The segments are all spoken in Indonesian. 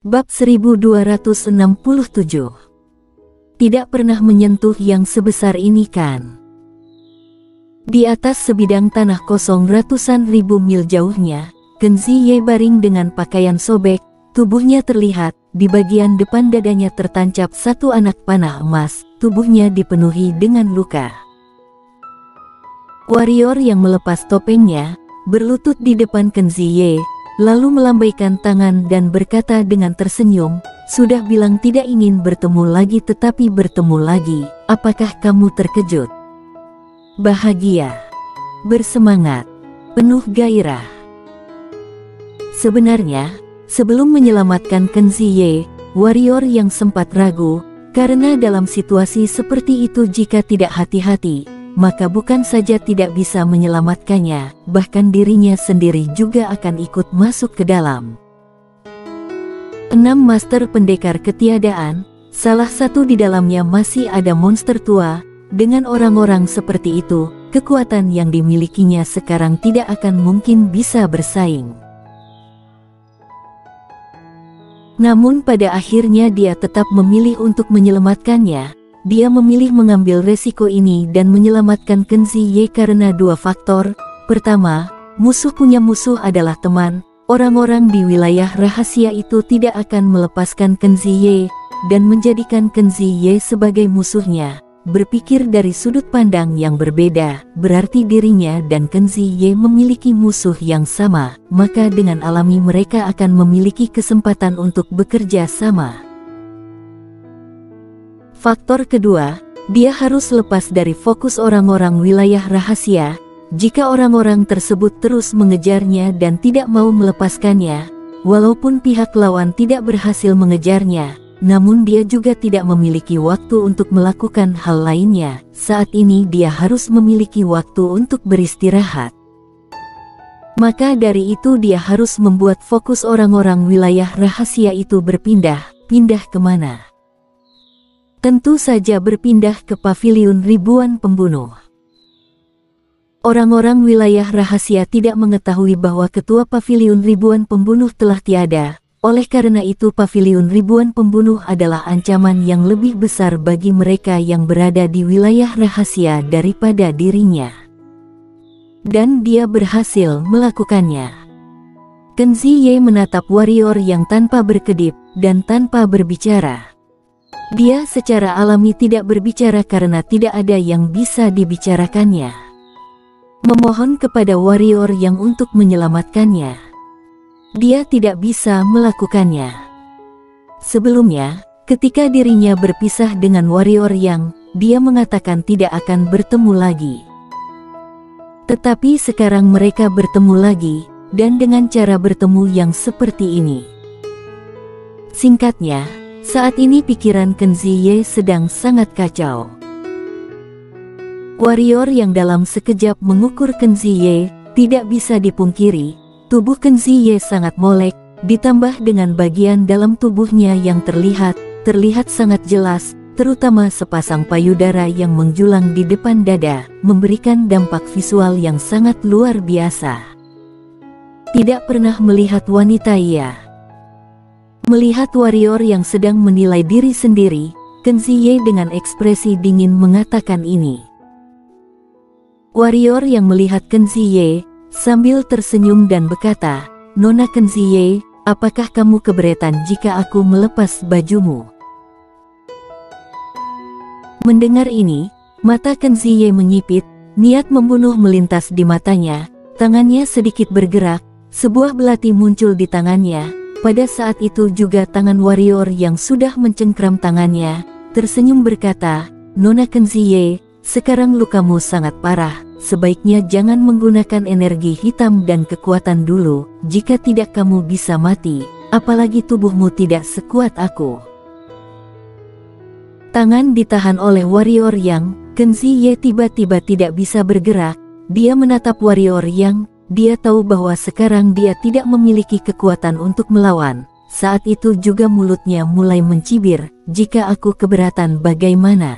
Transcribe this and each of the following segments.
Bab 1267. Tidak pernah menyentuh yang sebesar ini kan? Di atas sebidang tanah kosong ratusan ribu mil jauhnya, Qin Ziyi baring dengan pakaian sobek, tubuhnya terlihat, di bagian depan dadanya tertancap satu anak panah emas, tubuhnya dipenuhi dengan luka. Warrior yang melepas topengnya, berlutut di depan Qin Ziyi, lalu melambaikan tangan dan berkata dengan tersenyum, "Sudah bilang tidak ingin bertemu lagi tetapi bertemu lagi, apakah kamu terkejut? Bahagia, bersemangat, penuh gairah." Sebenarnya, sebelum menyelamatkan Qin Ziyi, warrior yang sempat ragu, karena dalam situasi seperti itu jika tidak hati-hati, maka bukan saja tidak bisa menyelamatkannya, bahkan dirinya sendiri juga akan ikut masuk ke dalam. 6 master pendekar ketiadaan, salah satu di dalamnya masih ada monster tua. Dengan orang-orang seperti itu, kekuatan yang dimilikinya sekarang tidak akan mungkin bisa bersaing. Namun pada akhirnya dia tetap memilih untuk menyelamatkannya. Dia memilih mengambil resiko ini dan menyelamatkan Qin Ziyi karena dua faktor. Pertama, musuh punya musuh adalah teman. Orang-orang di wilayah rahasia itu tidak akan melepaskan Qin Ziyi dan menjadikan Qin Ziyi sebagai musuhnya. Berpikir dari sudut pandang yang berbeda, berarti dirinya dan Qin Ziyi memiliki musuh yang sama, maka dengan alami mereka akan memiliki kesempatan untuk bekerja sama. Faktor kedua, dia harus lepas dari fokus orang-orang wilayah rahasia. Jika orang-orang tersebut terus mengejarnya dan tidak mau melepaskannya, walaupun pihak lawan tidak berhasil mengejarnya, namun dia juga tidak memiliki waktu untuk melakukan hal lainnya. Saat ini dia harus memiliki waktu untuk beristirahat. Maka dari itu dia harus membuat fokus orang-orang wilayah rahasia itu pindah kemana? Tentu saja berpindah ke paviliun ribuan pembunuh. Orang-orang wilayah rahasia tidak mengetahui bahwa ketua paviliun ribuan pembunuh telah tiada. Oleh karena itu paviliun ribuan pembunuh adalah ancaman yang lebih besar bagi mereka yang berada di wilayah rahasia daripada dirinya. Dan dia berhasil melakukannya. Qin Ziyi menatap warrior yang tanpa berkedip dan tanpa berbicara. Dia secara alami tidak berbicara karena tidak ada yang bisa dibicarakannya. Memohon kepada warrior yang untuk menyelamatkannya. Dia tidak bisa melakukannya. Sebelumnya, ketika dirinya berpisah dengan warrior yang, dia mengatakan tidak akan bertemu lagi. Tetapi sekarang mereka bertemu lagi, dan dengan cara bertemu yang seperti ini. Singkatnya, saat ini pikiran Qin Ziyi sedang sangat kacau. Warrior yang dalam sekejap mengukur Qin Ziyi, tidak bisa dipungkiri, tubuh Qin Ziyi sangat molek, ditambah dengan bagian dalam tubuhnya yang terlihat sangat jelas, terutama sepasang payudara yang menjulang di depan dada, memberikan dampak visual yang sangat luar biasa. Tidak pernah melihat wanita ia. Melihat warrior yang sedang menilai diri sendiri, Qin Ziyi dengan ekspresi dingin mengatakan ini. Warrior yang melihat Qin Ziyi, sambil tersenyum dan berkata, "Nona Qin Ziyi, apakah kamu keberatan jika aku melepas bajumu?" Mendengar ini, mata Qin Ziyi menyipit, niat membunuh melintas di matanya, tangannya sedikit bergerak, sebuah belati muncul di tangannya. Pada saat itu juga tangan warrior yang sudah mencengkram tangannya, tersenyum berkata, "Nona Qin Ziyi, sekarang lukamu sangat parah, sebaiknya jangan menggunakan energi hitam dan kekuatan dulu, jika tidak kamu bisa mati, apalagi tubuhmu tidak sekuat aku." Tangan ditahan oleh warrior yang, Qin Ziyi tiba-tiba tidak bisa bergerak, dia menatap warrior yang, dia tahu bahwa sekarang dia tidak memiliki kekuatan untuk melawan. Saat itu juga mulutnya mulai mencibir, "Jika aku keberatan bagaimana?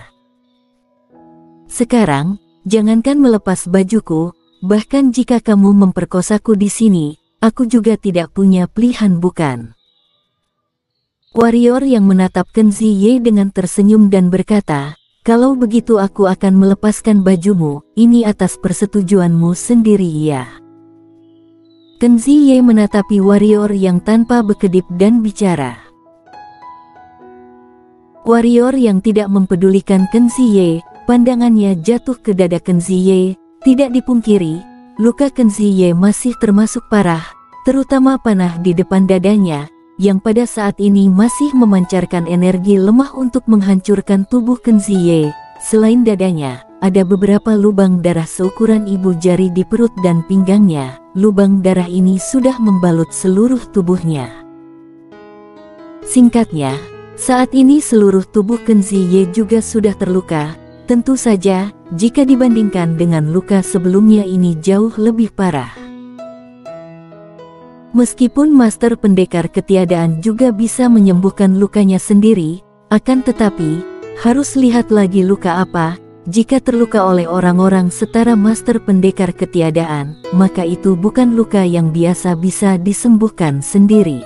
Sekarang, jangankan melepas bajuku, bahkan jika kamu memperkosaku di sini, aku juga tidak punya pilihan bukan?" Warrior yang menatap Ken Ziye dengan tersenyum dan berkata, "Kalau begitu aku akan melepaskan bajumu, ini atas persetujuanmu sendiri ya." Ken Ziye menatapi warrior yang tanpa berkedip dan bicara. Warrior yang tidak mempedulikan Ken Ziye, pandangannya jatuh ke dada Ken Ziye. Tidak dipungkiri, luka Ken Ziye masih termasuk parah, terutama panah di depan dadanya, yang pada saat ini masih memancarkan energi lemah untuk menghancurkan tubuh Ken Ziye. Selain dadanya, ada beberapa lubang darah seukuran ibu jari di perut dan pinggangnya. Lubang darah ini sudah membalut seluruh tubuhnya. Singkatnya, saat ini seluruh tubuh Ken Ziye juga sudah terluka. Tentu saja, jika dibandingkan dengan luka sebelumnya ini jauh lebih parah. Meskipun Master Pendekar Ketiadaan juga bisa menyembuhkan lukanya sendiri, akan tetapi, harus lihat lagi luka apa. Jika terluka oleh orang-orang setara Master Pendekar Ketiadaan, maka itu bukan luka yang biasa bisa disembuhkan sendiri.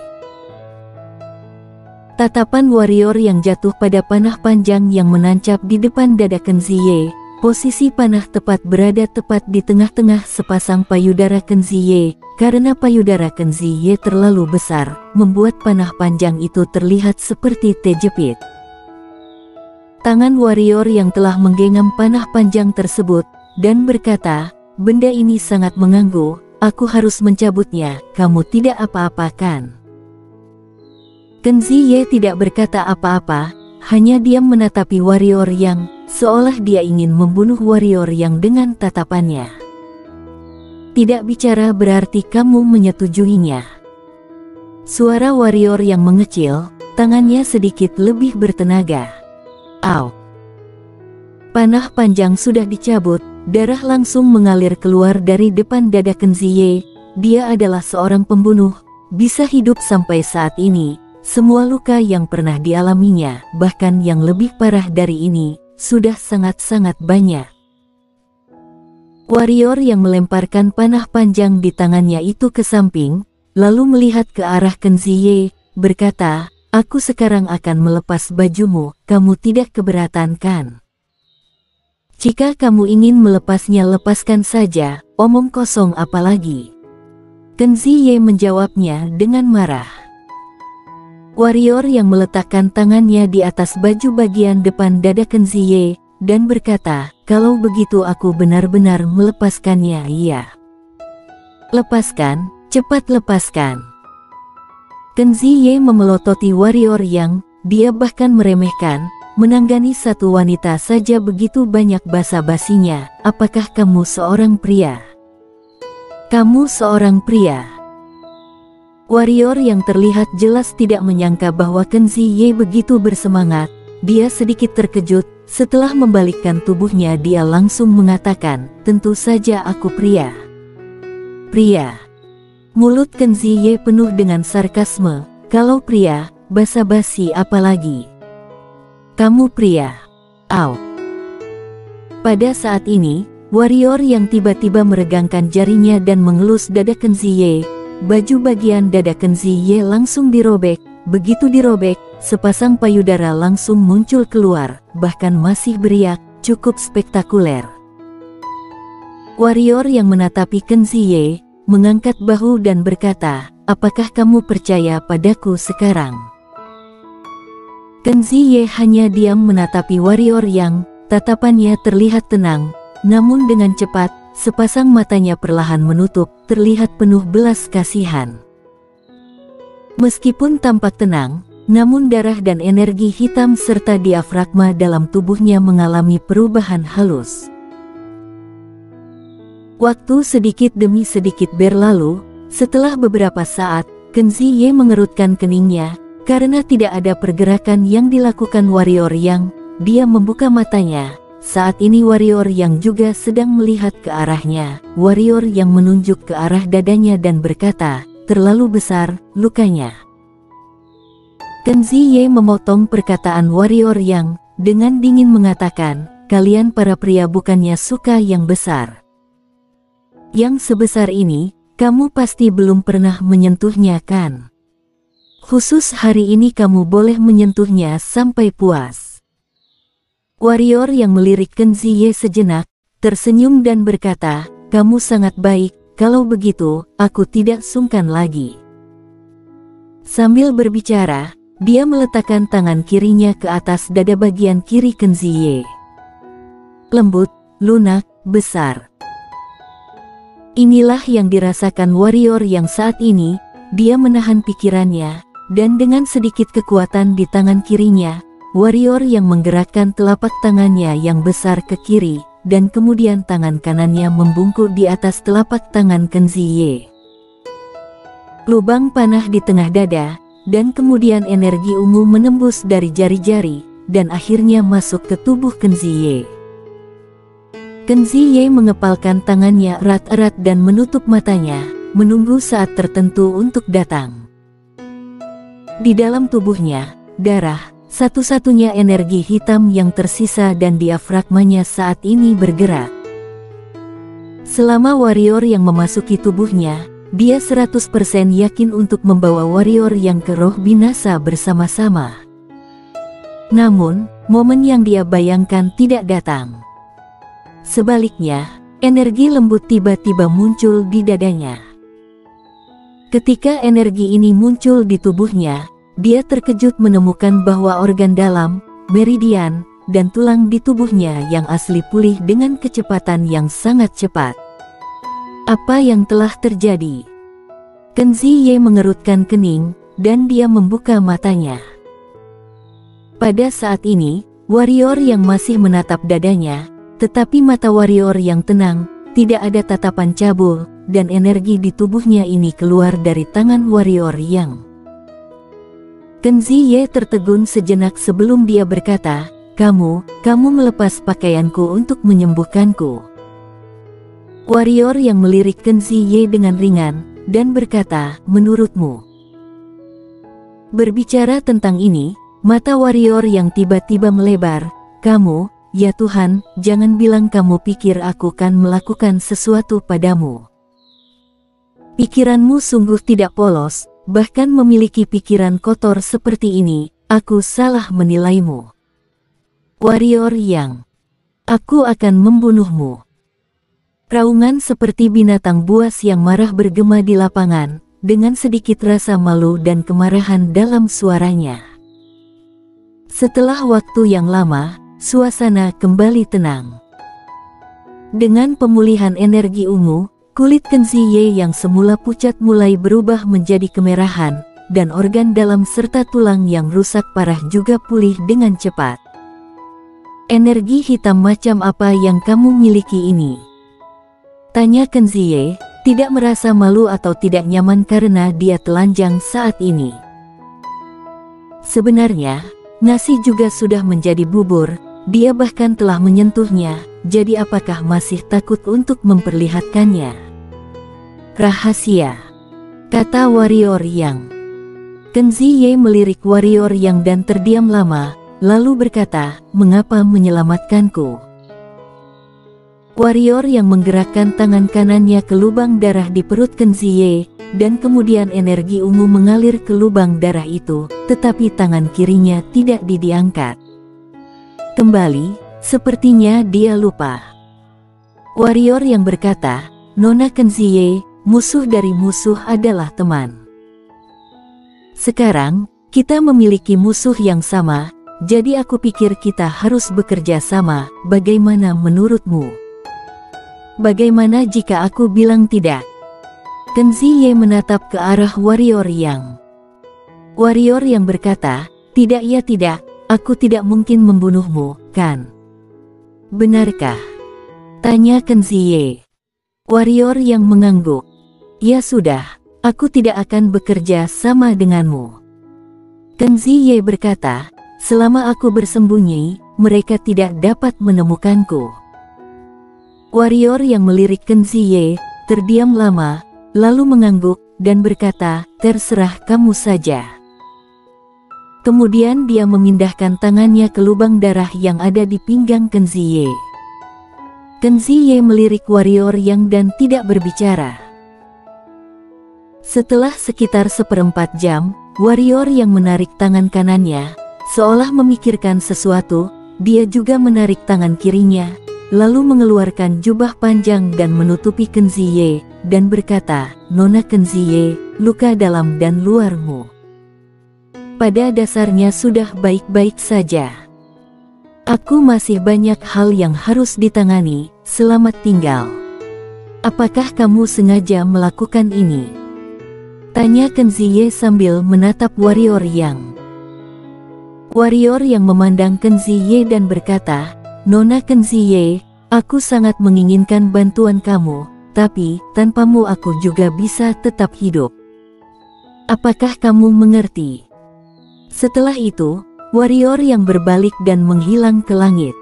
Tatapan warrior yang jatuh pada panah panjang yang menancap di depan dada Ken Ziye. Posisi panah tepat berada tepat di tengah-tengah sepasang payudara Ken Ziye. Karena payudara Ken Ziye terlalu besar, membuat panah panjang itu terlihat seperti terjepit. Tangan warrior yang telah menggenggam panah panjang tersebut, dan berkata, "Benda ini sangat mengganggu, aku harus mencabutnya, kamu tidak apa-apa kan?" Ken Ziye tidak berkata apa-apa, hanya diam menatapi warrior yang, seolah dia ingin membunuh warrior yang dengan tatapannya. "Tidak bicara berarti kamu menyetujuinya." Suara warrior yang mengecil, tangannya sedikit lebih bertenaga. "Au!" Panah panjang sudah dicabut, darah langsung mengalir keluar dari depan dada Ken Ziye. Dia adalah seorang pembunuh, bisa hidup sampai saat ini. Semua luka yang pernah dialaminya, bahkan yang lebih parah dari ini, sudah sangat-sangat banyak. Warrior yang melemparkan panah panjang di tangannya itu ke samping, lalu melihat ke arah Ken Ziye, berkata, "Aku sekarang akan melepas bajumu, kamu tidak keberatan kan? Jika kamu ingin melepasnya lepaskan saja, omong kosong apalagi." Ken Ziye menjawabnya dengan marah. Warrior yang meletakkan tangannya di atas baju bagian depan dada Ken Ziye, dan berkata, "Kalau begitu aku benar-benar melepaskannya." "Iya. Lepaskan, cepat lepaskan." Ken Ziye memelototi warrior yang, dia bahkan meremehkan, menanggani satu wanita saja begitu banyak basa-basinya. "Apakah kamu seorang pria? Kamu seorang pria?" Warrior yang terlihat jelas tidak menyangka bahwa Ken Ziye begitu bersemangat. Dia sedikit terkejut, setelah membalikkan tubuhnya dia langsung mengatakan, "Tentu saja aku pria." "Pria?" Mulut Ken Ziye penuh dengan sarkasme. "Kalau pria, basa-basi apalagi? Kamu pria." "Au!" Pada saat ini, warrior yang tiba-tiba meregangkan jarinya dan mengelus dada Ken Ziye. Baju bagian dada Ken Ziye langsung dirobek. Begitu dirobek, sepasang payudara langsung muncul keluar, bahkan masih beriak, cukup spektakuler. Warrior yang menatapi Ken Ziye, mengangkat bahu dan berkata, "Apakah kamu percaya padaku sekarang?" Ken Ziye hanya diam menatapi warrior yang, tatapannya terlihat tenang, namun dengan cepat, sepasang matanya perlahan menutup, terlihat penuh belas kasihan. Meskipun tampak tenang, namun darah dan energi hitam serta diafragma dalam tubuhnya mengalami perubahan halus. Waktu sedikit demi sedikit berlalu, setelah beberapa saat, Ken Ziye mengerutkan keningnya, karena tidak ada pergerakan yang dilakukan warrior yang, dia membuka matanya. Saat ini warrior yang juga sedang melihat ke arahnya. Warrior yang menunjuk ke arah dadanya dan berkata, "Terlalu besar, lukanya." Ken Ziye memotong perkataan warrior yang, dengan dingin mengatakan, "Kalian para pria bukannya suka yang besar. Yang sebesar ini, kamu pasti belum pernah menyentuhnya kan?" Khusus hari ini kamu boleh menyentuhnya sampai puas. Warrior yang melirik Kenzie sejenak, tersenyum dan berkata, kamu sangat baik, kalau begitu, aku tidak sungkan lagi. Sambil berbicara, dia meletakkan tangan kirinya ke atas dada bagian kiri Kenzie. Lembut, lunak, besar. Inilah yang dirasakan warrior yang saat ini, dia menahan pikirannya, dan dengan sedikit kekuatan di tangan kirinya, warrior yang menggerakkan telapak tangannya yang besar ke kiri, dan kemudian tangan kanannya membungkuk di atas telapak tangan Kenzie. Lubang panah di tengah dada, dan kemudian energi ungu menembus dari jari-jari, dan akhirnya masuk ke tubuh Kenzie. Kenzie mengepalkan tangannya erat-erat dan menutup matanya, menunggu saat tertentu untuk datang. Di dalam tubuhnya, darah, satu-satunya energi hitam yang tersisa dan diafragmanya saat ini bergerak. Selama warrior yang memasuki tubuhnya, dia 100% yakin untuk membawa warrior yang ke roh binasa bersama-sama. Namun, momen yang dia bayangkan tidak datang. Sebaliknya, energi lembut tiba-tiba muncul di dadanya. Ketika energi ini muncul di tubuhnya, dia terkejut menemukan bahwa organ dalam, meridian, dan tulang di tubuhnya yang asli pulih dengan kecepatan yang sangat cepat. Apa yang telah terjadi? Kenzie mengerutkan kening, dan dia membuka matanya. Pada saat ini, warrior yang masih menatap dadanya, tetapi mata warrior yang tenang, tidak ada tatapan cabul, dan energi di tubuhnya ini keluar dari tangan warrior yang. Kenzie tertegun sejenak sebelum dia berkata, kamu melepas pakaianku untuk menyembuhkanku. Warrior yang melirik Kenzie dengan ringan, dan berkata, menurutmu? Berbicara tentang ini, mata warrior yang tiba-tiba melebar, kamu, ya Tuhan, jangan bilang kamu pikir aku kan melakukan sesuatu padamu. Pikiranmu sungguh tidak polos, bahkan memiliki pikiran kotor seperti ini, aku salah menilaimu. Warrior yang, aku akan membunuhmu. Raungan seperti binatang buas yang marah bergema di lapangan, dengan sedikit rasa malu dan kemarahan dalam suaranya. Setelah waktu yang lama, suasana kembali tenang. Dengan pemulihan energi ungu, kulit Kenzie yang semula pucat mulai berubah menjadi kemerahan, dan organ dalam serta tulang yang rusak parah juga pulih dengan cepat. Energi hitam macam apa yang kamu miliki ini? Tanya Kenzie, tidak merasa malu atau tidak nyaman karena dia telanjang saat ini. Sebenarnya, nasi juga sudah menjadi bubur, dia bahkan telah menyentuhnya, jadi apakah masih takut untuk memperlihatkannya? Rahasia, kata warrior yang. Kenzie melirik warrior yang dan terdiam lama, lalu berkata, mengapa menyelamatkanku? Warrior yang menggerakkan tangan kanannya ke lubang darah di perut Kenzie, dan kemudian energi ungu mengalir ke lubang darah itu, tetapi tangan kirinya tidak diangkat. Kembali, sepertinya dia lupa. Warrior yang berkata, Nona Kenzie, musuh dari musuh adalah teman. Sekarang, kita memiliki musuh yang sama, jadi aku pikir kita harus bekerja sama, bagaimana menurutmu? Bagaimana jika aku bilang tidak? Kenzie menatap ke arah warrior yang. Warrior yang berkata, tidak ya tidak, aku tidak mungkin membunuhmu, kan? Benarkah? Tanya Kenzie. Warrior yang mengangguk. Ya sudah, aku tidak akan bekerja sama denganmu. Kenzie berkata, selama aku bersembunyi, mereka tidak dapat menemukanku. Warrior yang melirik Kenzie, terdiam lama, lalu mengangguk, dan berkata, terserah kamu saja. Kemudian dia memindahkan tangannya ke lubang darah yang ada di pinggang Kenzie. Kenzie melirik warrior yang dan tidak berbicara. Setelah sekitar 1/4 jam, Warrior yang menarik tangan kanannya, seolah memikirkan sesuatu. Dia juga menarik tangan kirinya, lalu mengeluarkan jubah panjang dan menutupi Kenzie, dan berkata, "Nona Kenzie, luka dalam dan luarmu pada dasarnya sudah baik-baik saja. Aku masih banyak hal yang harus ditangani. Selamat tinggal." "Apakah kamu sengaja melakukan ini?" tanya Kenzie sambil menatap Warrior yang memandang Kenzie dan berkata, "Nona Kenzie, aku sangat menginginkan bantuan kamu, tapi tanpamu aku juga bisa tetap hidup. Apakah kamu mengerti?" Setelah itu, Warrior yang berbalik dan menghilang ke langit.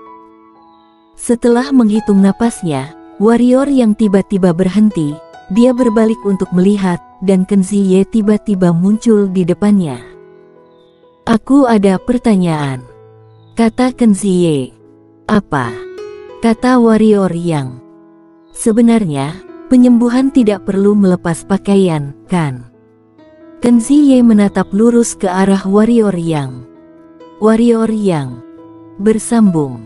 Setelah menghitung napasnya, Warrior yang tiba-tiba berhenti. Dia berbalik untuk melihat, dan Kenzie tiba-tiba muncul di depannya. "Aku ada pertanyaan," kata Kenzie. "Apa?" kata Warrior yang. "Sebenarnya, penyembuhan tidak perlu melepas pakaian, kan?" Kenzie menatap lurus ke arah Warrior yang bersambung.